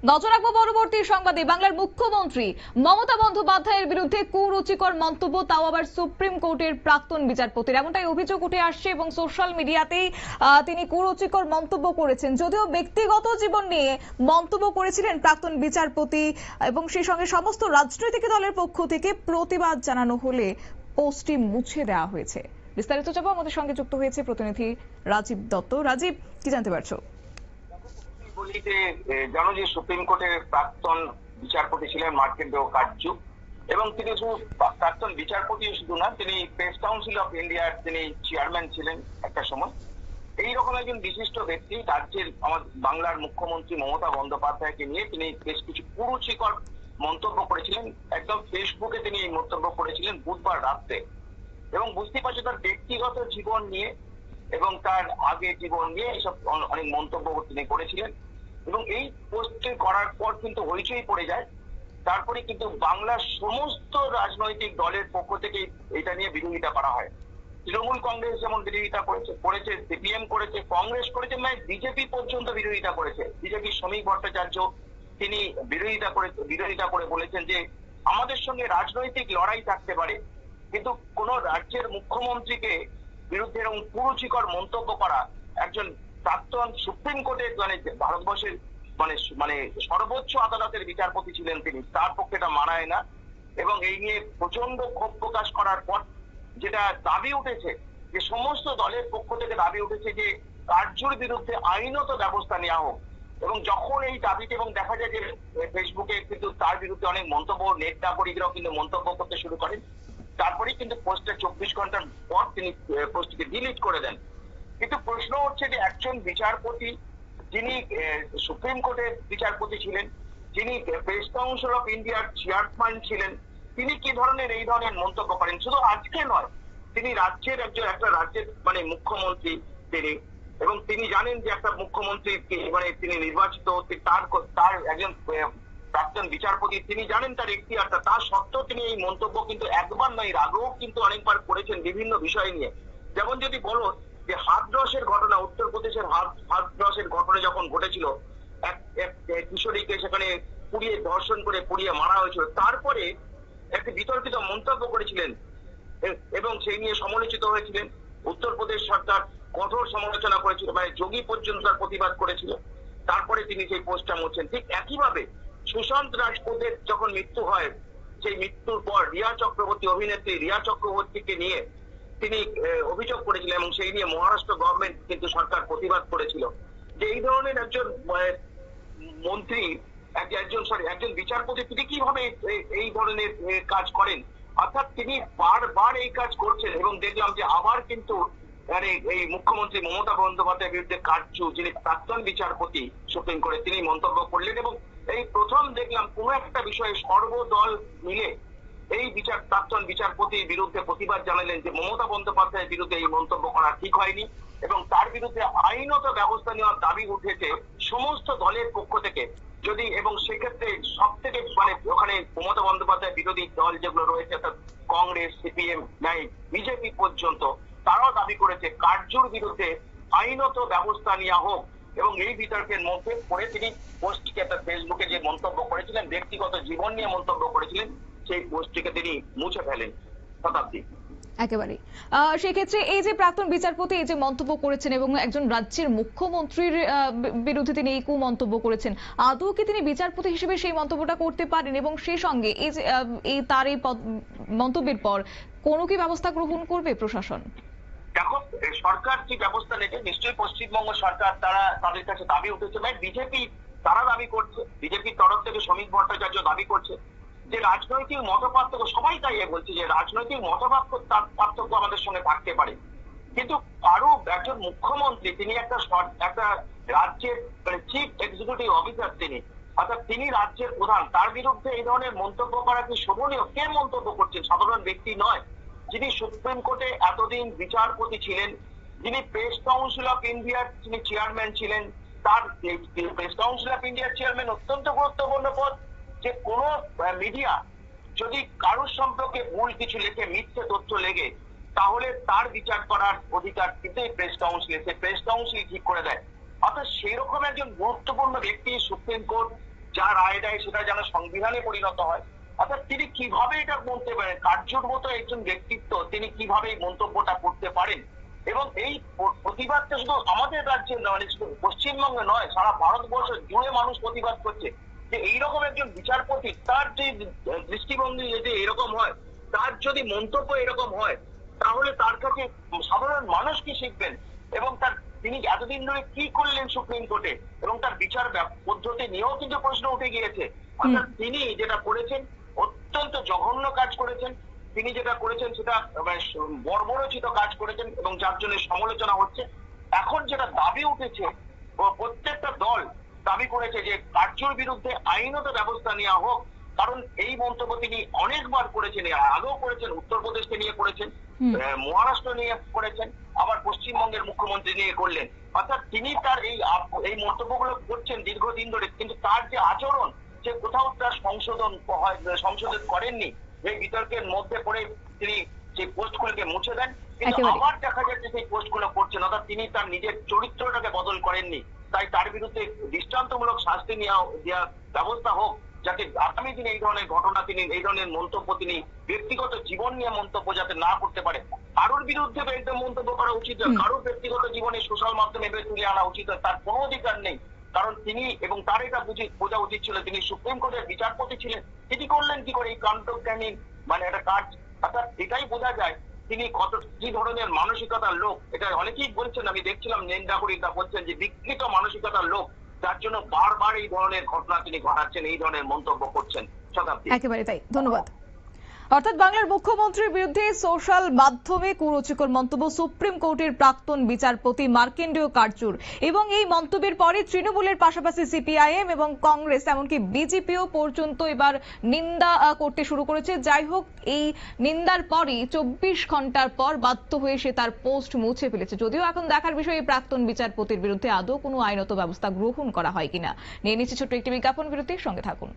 নজর রাখবো পরবর্তী সংবাদে। বাংলার মুখ্যমন্ত্রী মমতা বন্দ্যোপাধ্যায়ের বিরুদ্ধে কুরুচিকর মন্তব্য, তাও আবার সুপ্রিম কোর্টের প্রাক্তন বিচারপতির, এমনটাই অভিযোগ উঠে আসছে এবং সোশ্যাল মিডিয়াতেই তিনি কুরুচিকর মন্তব্য করেছেন। যদিও ব্যক্তিগত জীবন নিয়ে মন্তব্য করেছিলেন প্রাক্তন বিচারপতি এবং সেই সঙ্গে সমস্ত রাজনৈতিক দলের পক্ষ থেকে প্রতিবাদ জানানো হলে পোস্টটি মুছে দেওয়া হয়েছে। বিস্তারিত যাবো, আমাদের সঙ্গে যুক্ত হয়েছে প্রতিনিধি রাজীব দত্ত। রাজীব, কি জানতে পারছো? জানো যে সুপ্রিম কোর্টের প্রাক্তন বিচারপতি ছিলেন মার্কেন্ডেয় কাটজু, এবং তিনি শুধু প্রাক্তন বিচারপতি শুধু না, তিনি প্রেস কাউন্সিল অফ ইন্ডিয়ার তিনি চেয়ারম্যান ছিলেন একটা সময়। এইরকম একজন বিশিষ্ট ব্যক্তি রাজ্যের আমার বাংলার মুখ্যমন্ত্রী মমতা বন্দ্যোপাধ্যায়কে নিয়ে তিনি বেশ কিছু কুরুচিকর মন্তব্য করেছিলেন। একদম ফেসবুকে তিনি এই মন্তব্য করেছিলেন বুধবার রাত্রে, এবং বুঝতে পারছি তার ব্যক্তিগত জীবন নিয়ে এবং তার আগে জীবন নিয়ে এইসব অনেক মন্তব্য তিনি করেছিলেন। এবং এই পোস্ট করার পর কিন্তু হইচই পড়ে যায়। তারপরে কিন্তু বাংলার সমস্ত রাজনৈতিক দলের পক্ষ থেকে এটা নিয়ে বিরোধিতা করা হয়। তৃণমূল কংগ্রেস যেমন বিরোধিতা করেছে, সিপিএম করেছে, কংগ্রেস করেছে, মানে বিজেপি পর্যন্ত বিরোধিতা করেছে। বিজেপির শ্রমিক ভট্টাচার্য তিনি বিরোধিতা করে বলেছেন যে আমাদের সঙ্গে রাজনৈতিক লড়াই থাকতে পারে, কিন্তু কোন রাজ্যের মুখ্যমন্ত্রীকে বিরুদ্ধে এরকম কুরুচিকর মন্তব্য করা একজন প্রাক্তন সুপ্রিম কোর্টের মানে ভারতবর্ষের মানে মানে সর্বোচ্চ আদালতের বিচারপতি ছিলেন তিনি, তার পক্ষে এটা মানায় না। এবং এই নিয়ে প্রচন্ড ক্ষোভ প্রকাশ করার পর যেটা দাবি উঠেছে, যে সমস্ত দলের পক্ষ থেকে দাবি উঠেছে যে কার্যুর বিরুদ্ধে আইনত ব্যবস্থা নেওয়া হোক। এবং যখন এই দাবিতে এবং দেখা যায় যে ফেসবুকে কিন্তু তার বিরুদ্ধে অনেক মন্তব্য, নেট নাগরিকরাও কিন্তু মন্তব্য করতে শুরু করেন, তারপরেই কিন্তু পোস্টের 24 ঘন্টার পর তিনি পোস্টটিকে ডিলিট করে দেন। কিন্তু প্রশ্ন হচ্ছে যে একজন বিচারপতি যিনি সুপ্রিম কোর্টের বিচারপতি ছিলেন, যিনি প্রেস কাউন্সিল অফ ইন্ডিয়ার চেয়ারম্যান ছিলেন, তিনি কি ধরনের এই ধরনের মন্তব্য করেন? শুধু আজকে নয়, তিনি রাজ্যের একটা রাজ্যের মানে মুখ্যমন্ত্রী তিনি, এবং তিনি জানেন যে একটা মুখ্যমন্ত্রী মানে তিনি নির্বাচিত, তার একজন প্রাক্তন বিচারপতি, তিনি জানেন তার এখতিয়ারটা, তা সত্ত্বেও তিনি এই মন্তব্য কিন্তু একবার নয়, আগেও কিন্তু অনেকবার করেছেন বিভিন্ন বিষয় নিয়ে। যেমন যদি বলো যে হাথরসের ঘটনা, উত্তরপ্রদেশের হাথরসের ঘটনা যখন ঘটেছিল, এক কিশোরীকে সেখানে পুড়িয়ে ধর্ষণ করে পুড়িয়ে মারা হয়েছিল, তারপরে একটি বিতর্কিত মন্তব্য করেছিলেন এবং সেই নিয়ে সমালোচিত হয়েছিলেন। উত্তরপ্রদেশ সরকার কঠোর সমালোচনা করেছিল, মানে যোগী পর্যন্ত তার প্রতিবাদ করেছিল। তারপরে তিনি সেই পোস্টটা মুছছেন। ঠিক একইভাবে সুশান্ত রাজপুতের যখন মৃত্যু হয়, সেই মৃত্যুর পর অভিনেত্রী রিয়া চক্রবর্তীকে নিয়ে তিনি অভিযোগ করেছিলেন, এবং সেই নিয়ে মহারাষ্ট্র গভর্নমেন্ট কিন্তু সরকার প্রতিবাদ করেছিল যে এই ধরনের একজন মন্ত্রী একজন বিচারপতি তিনি কিভাবে এই ধরনের কাজ করেন। অর্থাৎ তিনি বারবার এই কাজ করছেন, এবং দেখলাম যে আবার কিন্তু মানে এই মুখ্যমন্ত্রী মমতা বন্দ্যোপাধ্যায়ের বিরুদ্ধে কাটজু, যিনি প্রাক্তন বিচারপতি সুপ্রিম কোর্টে, তিনি মন্তব্য করলেন। এবং এই প্রথম দেখলাম কোন একটা বিষয়ে সর্বদল মিলে এই প্রাক্তন বিচারপতির বিরুদ্ধে প্রতিবাদ জানালেন যে মমতা বন্দ্যোপাধ্যায়ের বিরুদ্ধে এই মন্তব্য করা ঠিক হয়নি, এবং তার বিরুদ্ধে আইনত ব্যবস্থা নেওয়ার দাবি উঠেছে সমস্ত দলের পক্ষ থেকে। যদি এবং সেক্ষেত্রে সব থেকে মানে ওখানে মমতা বন্দ্যোপাধ্যায় বিরোধী দল যেগুলো রয়েছে, অর্থাৎ কংগ্রেস, সিপিএম, নাই বিজেপি পর্যন্ত, তারাও দাবি করেছে কার্যুর বিরুদ্ধে আইনত ব্যবস্থা নেওয়া হোক। এবং এই বিতর্কের মধ্যে পড়ে তিনি পোস্টটিকে একটা ফেসবুকে যে মন্তব্য করেছিলেন, ব্যক্তিগত জীবন নিয়ে মন্তব্য করেছিলেন, সেই পোস্টটিকে তিনি মুছে ফেলেন। শতাব্দী, একেবারে সেক্ষেত্রে এই যে প্রাক্তন বিচারপতি এই যে মন্তব্য করেছেন এবং একজন রাজ্যের মুখ্যমন্ত্রীর বিরুদ্ধে তিনি এই মন্তব্য করেছেন, আদৌ কি তিনি বিচারপতি হিসেবে সেই মন্তব্যটা করতে পারেন? এবং সেই সঙ্গে এই যে তার এই মন্তব্যের পর কোনো কি ব্যবস্থা গ্রহণ করবে প্রশাসন? দেখো, সরকার কি ব্যবস্থা নেবে, নিশ্চয়ই পশ্চিমবঙ্গ সরকার তাদের কাছে দাবি উঠেছে, বিজেপি তারা দাবি করছে, বিজেপির তরফ থেকে শ্রমিক ভট্টাচার্য দাবি করছে যে রাজনৈতিক মতপার্থক্য, সবাই তাই বলছে যে রাজনৈতিক পার্থক্য আমাদের সঙ্গে থাকতে পারে, কিন্তু কারো একজন মুখ্যমন্ত্রী, তিনি একটা রাজ্যের মানে চিফ এক্সিকিউটিভ অফিসার, তিনি অর্থাৎ তিনি রাজ্যের প্রধান, তার বিরুদ্ধে এই ধরনের মন্তব্য করা কি শোভনীয়? কে মন্তব্য করছেন? সাধারণ ব্যক্তি নয়, যিনি সুপ্রিম কোর্টে এতদিন বিচারপতি ছিলেন, যিনি প্রেস কাউন্সিল অফ ইন্ডিয়ার তিনি চেয়ারম্যান ছিলেন। তার প্রেস কাউন্সিল অফ ইন্ডিয়ার চেয়ারম্যান অত্যন্ত গুরুত্বপূর্ণ পদ, যে কোন মিডিয়া যদি কারোর সম্পর্কে ভুল কিছু লেখে, মিথ্যে তথ্য লেগে, তাহলে তার বিচার করার অধিকার কিন্তু এই প্রেস কাউন্সিল ঠিক করে দেয়। অর্থাৎ সেই রকম একজন গুরুত্বপূর্ণ ব্যক্তি সুপ্রিম কোর্ট, যা রায় দেয় সেটা যেন সংবিধানে পরিণত হয়। অর্থাৎ তিনি কিভাবে এটা বলতে পারেন, কার্যর মতো একজন ব্যক্তিত্ব, তিনি কিভাবে এই মন্তব্যটা করতে পারেন? এবং এই প্রতিবাদটা শুধু আমাদের রাজ্যে নয়, শুধু পশ্চিমবঙ্গে নয়, সারা ভারতবর্ষ জুড়ে মানুষ প্রতিবাদ করছে যে এইরকম একজন বিচারপতি, তার যে দৃষ্টিভঙ্গি যদি এরকম হয়, তার যদি মন্তব্য এরকম হয়, তাহলে তার কাছে সাধারণ মানুষ কি শিখবেন? এবং তিনি এতদিন ধরে কি করলেন সুপ্রিম কোর্টে, এবং তার বিচার পদ্ধতি নিয়েও কিন্তু প্রশ্ন উঠে গিয়েছে। অর্থাৎ তিনি যেটা করেছেন অত্যন্ত জঘন্য কাজ করেছেন। তিনি যেটা করেছেন সেটা বর্বরোচিত কাজ করেছেন, এবং যার জন্য সমালোচনা হচ্ছে। এখন যেটা দাবি উঠেছে, প্রত্যেকটা দল দাবি করেছে যে কার্যর বিরুদ্ধে আইনত ব্যবস্থা নেওয়া হোক, কারণ এই মন্তব্য তিনি অনেকবার করেছেন, আগেও করেছেন, উত্তরপ্রদেশকে নিয়ে করেছেন, মহারাষ্ট্র নিয়ে করেছেন, আবার পশ্চিমবঙ্গের মুখ্যমন্ত্রী নিয়ে করলেন। অর্থাৎ তিনি তার এই মন্তব্যগুলো করছেন দীর্ঘদিন ধরে, কিন্তু তার যে আচরণ, সে কোথাও তার সংশোধন করেননি। এই বিতর্কের মধ্যে পড়ে তিনি সেই পোস্টগুলোকে মুছে দেন, কিন্তু আবার দেখা যাচ্ছে সেই পোস্টগুলো করছেন। অর্থাৎ তিনি তার নিজের চরিত্রটাকে বদল করেননি। তাই তার বিরুদ্ধে দৃষ্টান্তমূলক শাস্তি দেওয়া ব্যবস্থা হোক, যাতে আগামী দিনে এই ধরনের ঘটনা, তিনি এই ধরনের মন্তব্য, তিনি ব্যক্তিগত জীবন নিয়ে মন্তব্য যাতে না করতে পারে। কারোর বিরুদ্ধে একদম মন্তব্য করা উচিত নয়, কারোর ব্যক্তিগত জীবনে সোশ্যাল মাধ্যমে তুলে আনা উচিত নয়, তার কোনো অধিকার নেই। কারণ তিনি, এবং তার এটা বোঝা উচিত ছিল, তিনি সুপ্রিম কোর্টের বিচারপতি ছিলেন, তিনি করলেন কি করে এই কাণ্ডজ্ঞানী একটা কাজ? অর্থাৎ এটাই বোঝা যায় তিনি কি ধরনের মানসিকতার লোক। এটা অনেকেই বলছেন, আমি দেখছিলাম নিন্দাকারীরা বলছেন যে বিকৃত মানসিকতার লোক, যার জন্য বারবার এই ধরনের ঘটনা তিনি ঘটাচ্ছেন, এই ধরনের মন্তব্য করছেন। শতাব্দী। একেবারে তাই, ধন্যবাদ। অর্থাৎ বাংলার মুখ্যমন্ত্রীর বিরুদ্ধে সোশ্যাল মাধ্যমে কুরুচিকর মন্তব্য সুপ্রিম কোর্টের প্রাক্তন বিচারপতি মার্কেন্ডেয় কার্জুর, এবং এই মন্তব্যের পরে তৃণমূলের পাশাপাশি সিপিআইএম এবং কংগ্রেস, এমনকি বিজেপিও পর্যন্ত এবার নিন্দা করতে শুরু করেছে। যাই হোক, এই নিন্দার পরই 24 ঘন্টার পর বাধ্য হয়ে সে তার পোস্ট মুছে ফেলেছে। যদিও এখন দেখার বিষয় এই প্রাক্তন বিচারপতির বিরুদ্ধে আদৌ কোনো আইনত ব্যবস্থা গ্রহণ করা হয় কিনা। নিয়ে নিচ্ছে ছোট্ট একটি বিজ্ঞাপন বিরতির সঙ্গে থাকুন।